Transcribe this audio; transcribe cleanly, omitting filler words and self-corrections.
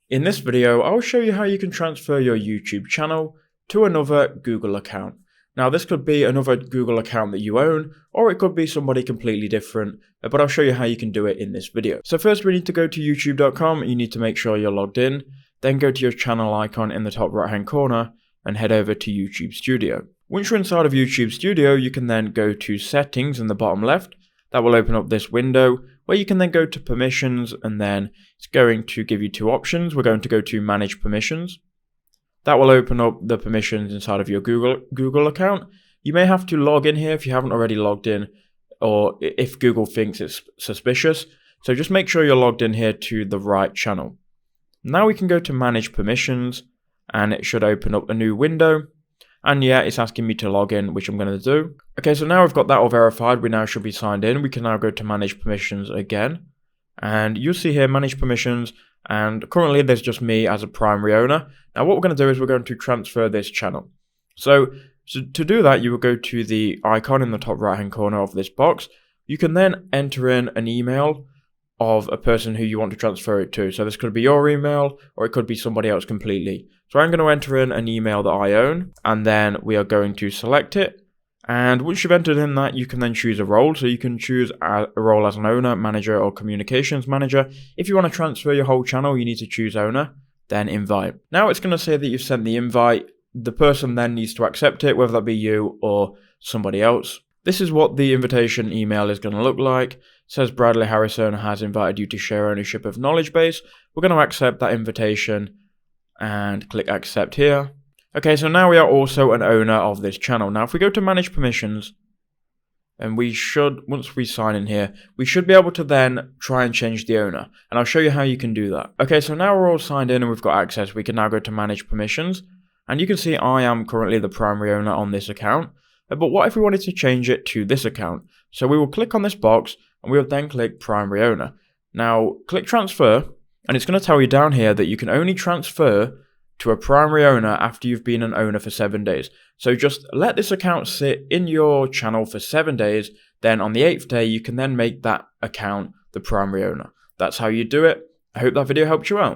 In this video, I'll show you how you can transfer your YouTube channel to another Google account. Now this could be another Google account that you own, or it could be somebody completely different, but I'll show you how you can do it in this video. So first we need to go to youtube.com, you need to make sure you're logged in, then go to your channel icon in the top right hand corner and head over to YouTube Studio. Once you're inside of YouTube Studio, you can then go to settings in the bottom left. That will open up this window where you can then go to permissions, and then it's going to give you two options. We're going to go to manage permissions. That will open up the permissions inside of your Google account. You may have to log in here if you haven't already logged in, or if Google thinks it's suspicious. So just make sure you're logged in here to the right channel. Now we can go to manage permissions and it should open up a new window. And yeah, it's asking me to log in, which I'm going to do. Okay, so now we've got that all verified. We now should be signed in. We can now go to manage permissions again. And you'll see here manage permissions. And currently there's just me as a primary owner. Now what we're going to do is we're going to transfer this channel. So to do that, you will go to the icon in the top right hand corner of this box. You can then enter in an email of a person who you want to transfer it to. So this could be your email, or it could be somebody else completely. So I'm going to enter in an email that I own, and then we are going to select it. And once you've entered in that, you can then choose a role. So you can choose a role as an owner, manager, or communications manager. If you want to transfer your whole channel, you need to choose owner, then invite. Now it's going to say that you've sent the invite. The person then needs to accept it, whether that be you or somebody else. This is what the invitation email is going to look like. It says Bradley Harrison has invited you to share ownership of KnowledgeBase. We're going to accept that invitation and click accept here. Okay, so now we are also an owner of this channel. Now if we go to manage permissions, and we should, once we sign in here, we should be able to then try and change the owner. And I'll show you how you can do that. Okay, so now we're all signed in and we've got access. We can now go to manage permissions. And you can see I am currently the primary owner on this account. But what if we wanted to change it to this account? So we will click on this box and we will then click primary owner. Now click transfer, and it's going to tell you down here that you can only transfer to a primary owner after you've been an owner for 7 days. So just let this account sit in your channel for 7 days. Then on the 8th day, you can then make that account the primary owner. That's how you do it. I hope that video helped you out.